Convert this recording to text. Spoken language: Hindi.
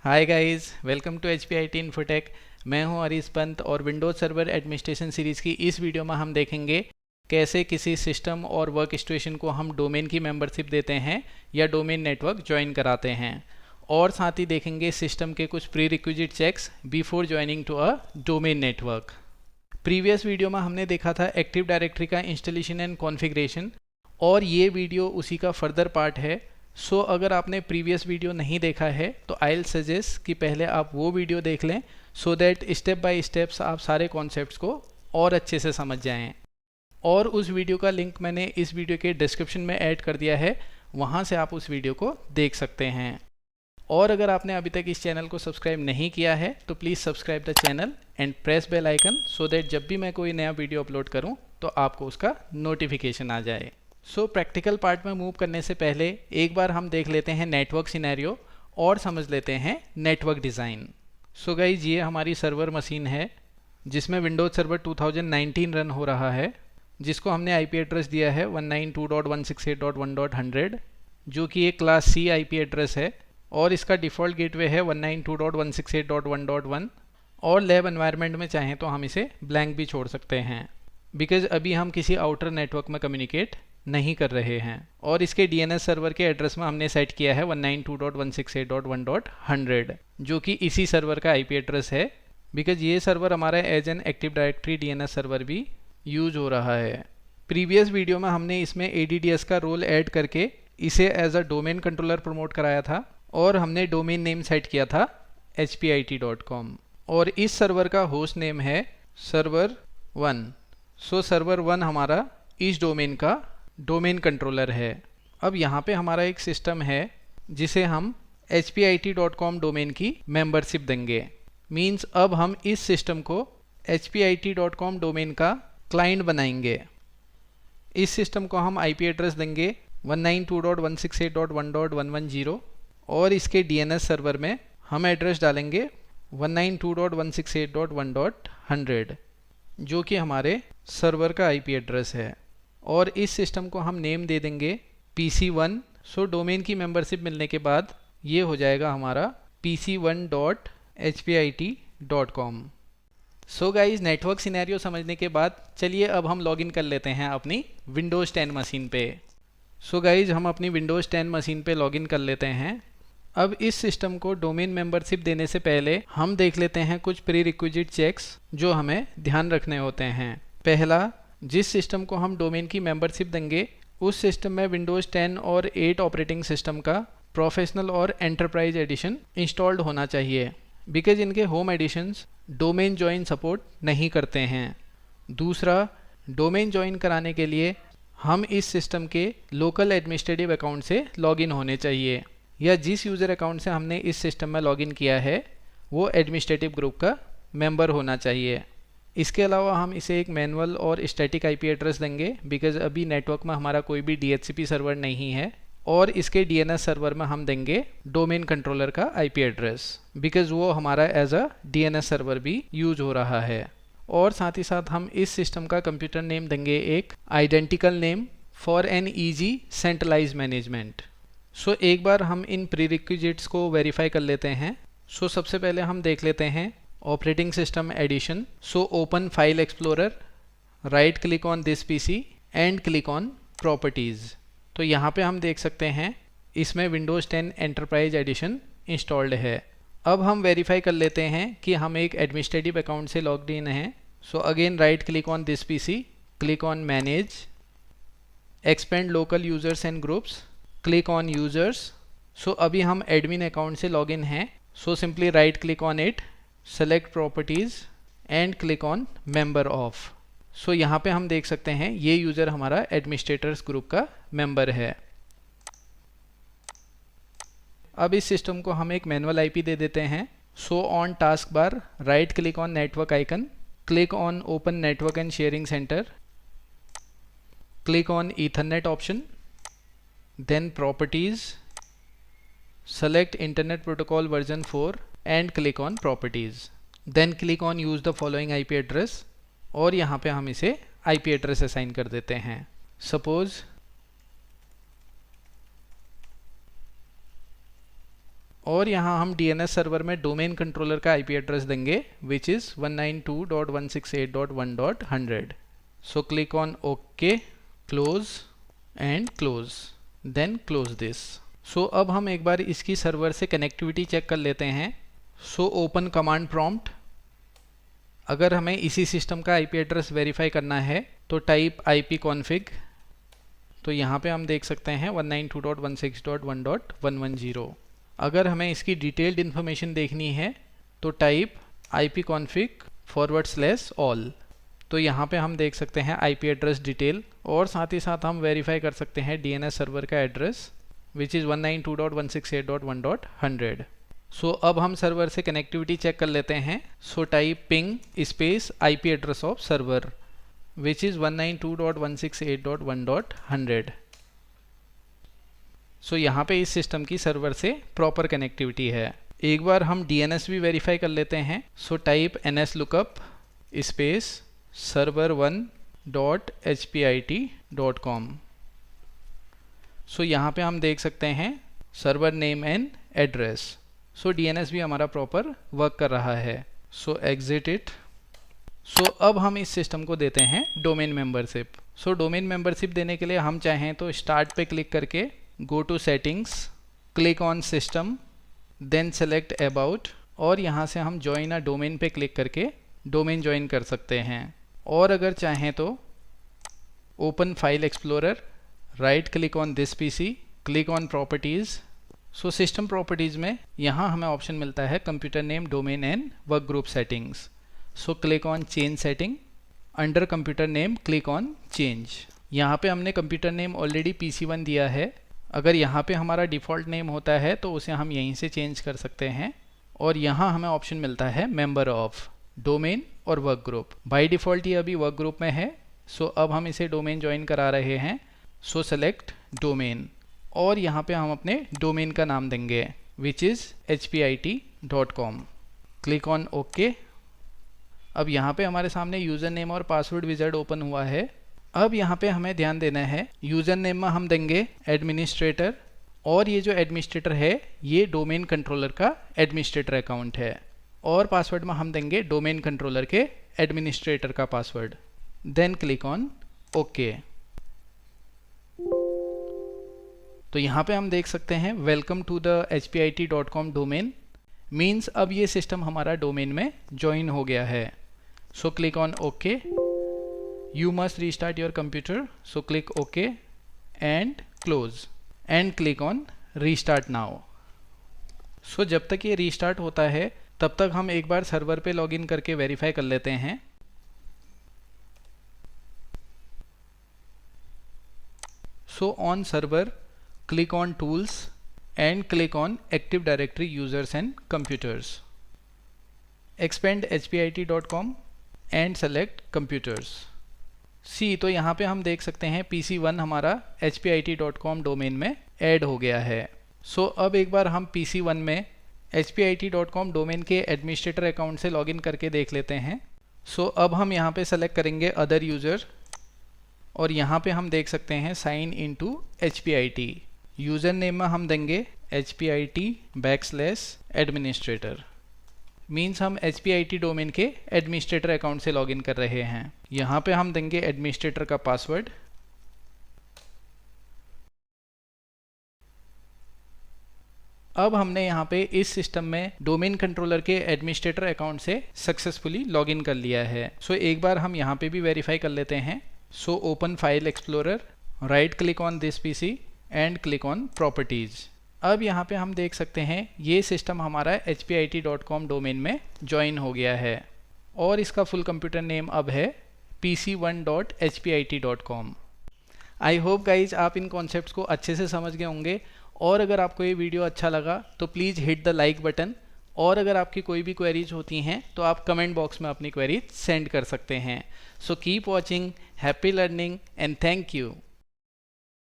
Hi guys, welcome to HPIT Infotech. मैं हूं अरीस पंत और विंडोज सर्वर एडमिनिस्ट्रेशन सीरीज़ की इस वीडियो में हम देखेंगे कैसे किसी सिस्टम और वर्क स्टेशन को हम डोमेन की मेंबरशिप देते हैं या डोमेन नेटवर्क ज्वाइन कराते हैं। और साथ ही देखेंगे सिस्टम के कुछ prerequisite checks before joining to a domain network. Previous video में हमने देखा था एक्टिव डायरेक्टरी का इंस्टॉलेशन एंड कॉन्फ़िगरेशन और ये वीडियो उसी का फर्दर पार्ट है। सो अगर आपने प्रीवियस वीडियो नहीं देखा है तो आई विल सजेस्ट कि पहले आप वो वीडियो देख लें so that step by steps आप सारे कॉन्सेप्ट्स को और अच्छे से समझ जाएं। और उस वीडियो का लिंक मैंने इस वीडियो के डिस्क्रिप्शन में ऐड कर दिया है, वहाँ से आप उस वीडियो को देख सकते हैं। और अगर आपने अभी तक इस चैनल को सब्सक्राइब नहीं किया है तो please subscribe the channel and press bell icon so that जब भी मैं कोई नया वीडियो अपलोड करूँ तो आपको उसका नोटिफिकेशन आ जाए। प्रैक्टिकल पार्ट में मूव करने से पहले एक बार हम देख लेते हैं नेटवर्क सिनेरियो और समझ लेते हैं नेटवर्क डिज़ाइन। गाइज, ये हमारी सर्वर मशीन है जिसमें विंडोज सर्वर 2019 रन हो रहा है, जिसको हमने आईपी एड्रेस दिया है 192.168.1.100 जो कि एक क्लास सी आईपी एड्रेस है और इसका डिफ़ॉल्ट गेटवे है 192.168.1.1 और लैब एनवायरनमेंट में चाहें तो हम इसे ब्लैंक भी छोड़ सकते हैं बिकॉज अभी हम किसी आउटर नेटवर्क में कम्युनिकेट नहीं कर रहे हैं। और इसके डीएनएस सर्वर के एड्रेस में हमने सेट किया है 192.168.1.100 जो कि इसी सर्वर का आईपी एड्रेस है बिकॉज ये सर्वर हमारा as an active directory DNS server भी यूज हो रहा है। प्रीवियस वीडियो में हमने इसमें ADDS का रोल ऐड करके इसे as a domain controller promote कराया था और हमने डोमेन नेम सेट किया था hpit.com और इस सर्वर का होस्ट नेम है सर्वर 1। सर्वर 1 हमारा इस डोमेन का डोमेन कंट्रोलर है। अब यहाँ पे हमारा एक सिस्टम है जिसे हम hpit.com डोमेन की मेंबरशिप देंगे। मींस अब हम इस सिस्टम को hpit.com डोमेन का क्लाइंट बनाएंगे। इस सिस्टम को हम आईपी एड्रेस देंगे 192.168.1.110 और इसके डीएनएस सर्वर में हम एड्रेस डालेंगे 192.168.1.100 जो कि हमारे सर्वर का आईपी एड्रेस है। और इस सिस्टम को हम नेम दे देंगे PC1। डोमेन की मेंबरशिप मिलने के बाद ये हो जाएगा हमारा PC1.hpit.com। गाइज, नेटवर्क सिनेरियो समझने के बाद चलिए अब हम लॉगिन कर लेते हैं अपनी विंडोज़ 10 मशीन पे। गाइज, हम अपनी विंडोज़ 10 मशीन पे लॉगिन कर लेते हैं। अब इस सिस्टम को डोमेन मेंबरशिप देने से पहले हम देख लेते हैं कुछ प्री रिक्विजिट चेक्स जो हमें ध्यान रखने होते हैं। पहला, जिस सिस्टम को हम डोमेन की मेंबरशिप देंगे उस सिस्टम में विंडोज़ 10 और 8 ऑपरेटिंग सिस्टम का प्रोफेशनल और एंटरप्राइज एडिशन इंस्टॉल्ड होना चाहिए बिकॉज इनके home editions domain join support नहीं करते हैं। दूसरा, डोमेन ज्वाइन कराने के लिए हम इस सिस्टम के लोकल एडमिनिस्ट्रेटिव अकाउंट से लॉगिन होने चाहिए या जिस यूज़र अकाउंट से हमने इस सिस्टम में लॉगिन किया है वो एडमिनिस्ट्रेटिव ग्रुप का मेंबर होना चाहिए। इसके अलावा हम इसे एक मैनुअल और स्टैटिक आईपी एड्रेस देंगे बिकॉज अभी नेटवर्क में हमारा कोई भी DHCP सर्वर नहीं है और इसके DNS सर्वर में हम देंगे डोमेन कंट्रोलर का आईपी एड्रेस बिकॉज वो हमारा एज अ DNS सर्वर भी यूज हो रहा है। और साथ ही साथ हम इस सिस्टम का कंप्यूटर नेम देंगे एक identical name for an easy centralise management. एक बार हम इन प्रीरिक्विजिट्स को वेरीफाई कर लेते हैं। सबसे पहले हम देख लेते हैं operating system edition. Open file explorer, right click on this PC and click on properties. तो यहाँ पे हम देख सकते हैं इसमें विंडोज़ 10 एंटरप्राइज एडिशन इंस्टॉल्ड है। अब हम वेरीफाई कर लेते हैं कि हम एक एडमिनिस्ट्रेटिव अकाउंट से लॉग्ड इन हैं। Again right click on this PC, click on manage, expand local users and groups, click on users. अभी हम एडमिन अकाउंट से लॉगिन हैं। Simply write click on it, select properties and click on member of. यहाँ पे हम देख सकते हैं ये यूज़र हमारा एडमिनिस्ट्रेटर्स ग्रुप का मेंबर है। अब इस सिस्टम को हम एक मैनुअल आईपी दे देते हैं। On task bar right click on network icon, click on open network and sharing centre, click on ethernet option, then properties, select internet protocol version 4 and click on properties, then click on use the following IP address और यहाँ पे हम इसे IP address असाइन कर देते हैं। सपोज और यहाँ हम DNS सर्वर में डोमेन कंट्रोलर का IP एड्रेस देंगे which is 192.168.1.100. So click on okay, close and close, then close this. So अब हम एक बार इसकी सर्वर से कनेक्टिविटी चेक कर लेते हैं. So open command prompt. अगर हमें इसी सिस्टम का IP एड्रेस वेरीफाई करना है तो टाइप ipconfig. तो यहाँ पे हम देख सकते हैं 192.168.1.110. अगर हमें इसकी डिटेल्ड इन्फॉर्मेशन देखनी है तो टाइप ipconfig/all. तो यहाँ पे हम देख सकते हैं IP एड्रेस डिटेल और साथ ही साथ हम वेरीफाई कर सकते हैं DNS सर्वर का एड्रेस विच इज़ 192.168.1.100. सो अब हम सर्वर से कनेक्टिविटी चेक कर लेते हैं. So type ping space IP address of server which is 192.168.1.100. सो यहाँ पे इस सिस्टम की सर्वर से प्रॉपर कनेक्टिविटी है. एक बार हम DNS भी वेरीफाई कर लेते हैं. So type nslookup space server1.hpit.com. सो यहाँ पे हम देख सकते हैं server name and address. So DNS भी हमारा प्रॉपर वर्क कर रहा है. सो एग्जिट इट. सो अब हम इस सिस्टम को देते हैं domain membership. So domain membership देने के लिए हम चाहें तो स्टार्ट पे क्लिक करके go to settings, click on system, then select about और यहाँ से हम ज्वाइन अ डोमेन पे क्लिक करके डोमेन ज्वाइन कर सकते हैं. और अगर चाहें तो open file explorer, right click on this PC, click on properties. So system properties में यहाँ हमें ऑप्शन मिलता है computer name, domain and work group settings. So click on change setting. Under computer name click on change. यहाँ पे हमने कंप्यूटर नेम ऑलरेडी PC1 दिया है. अगर यहाँ पे हमारा डिफ़ॉल्ट नेम होता है तो उसे हम यहीं से चेंज कर सकते हैं. और यहाँ हमें ऑप्शन मिलता है मेंबर ऑफ, डोमेन और वर्क ग्रुप. बाय डिफ़ॉल्ट ये अभी वर्क ग्रुप में है. सो अब हम इसे डोमेन ज्वाइन करा रहे हैं. सो सेलेक्ट डोमेन और यहाँ पे हम अपने डोमेन का नाम देंगे which is hpit.com. Click on okay. अब यहाँ पे हमारे सामने यूज़र नेम और पासवर्ड विजार्ड ओपन हुआ है. अब यहाँ पे हमें ध्यान देना है यूज़र नेम में हम देंगे एडमिनिस्ट्रेटर और ये जो एडमिनिस्ट्रेटर है ये डोमेन कंट्रोलर का एडमिनिस्ट्रेटर अकाउंट है. और पासवर्ड में हम देंगे डोमेन कंट्रोलर के एडमिनिस्ट्रेटर का password. Then click on okay. तो यहाँ पे हम देख सकते हैं welcome to the hpit.com domain. Means अब ये सिस्टम हमारा डोमेन में ज्वाइन हो गया है. सो click on okay. You must restart your computer. So click OK and close and click on restart now. So जब तक ये रीस्टार्ट होता है तब तक हम एक बार सर्वर पे लॉगिन करके वेरीफाई कर लेते हैं. So on server click on tools and click on Active Directory users and computers. Expand hpit.com and select computers. तो यहाँ पे हम देख सकते हैं PC1 हमारा hpit.com डोमेन में ऐड हो गया है. अब एक बार हम PC1 में hpit.com डोमेन के एडमिनिस्ट्रेटर अकाउंट से लॉगिन करके देख लेते हैं. अब हम यहाँ पे सेलेक्ट करेंगे अदर यूज़र और यहाँ पे हम देख सकते हैं sign in to hpit. User name में हम देंगे hpit/administrator. मीन्स हम hpit डोमेन के एडमिनिस्ट्रेटर अकाउंट से लॉगिन कर रहे हैं. यहाँ पे हम देंगे एडमिनिस्ट्रेटर का पासवर्ड. अब हमने यहाँ पे इस सिस्टम में डोमेन कंट्रोलर के एडमिनिस्ट्रेटर अकाउंट से सक्सेसफुली लॉगिन कर लिया है. एक बार हम यहाँ पे भी वेरीफाई कर लेते हैं. Open file explorer, right click on this PC and click on properties. अब यहाँ पे हम देख सकते हैं ये सिस्टम हमारा hpit.com डोमेन में ज्वाइन हो गया है और इसका फुल कंप्यूटर नेम अब है pc1.hpit.com. आई होप गाइज आप इन कॉन्सेप्ट्स को अच्छे से समझ गए होंगे और अगर आपको ये वीडियो अच्छा लगा तो please hit the like button और अगर आपकी कोई भी क्वेरीज होती हैं तो आप कमेंट बॉक्स में अपनी क्वेरीज सेंड कर सकते हैं. So keep watching, happy learning and thank you.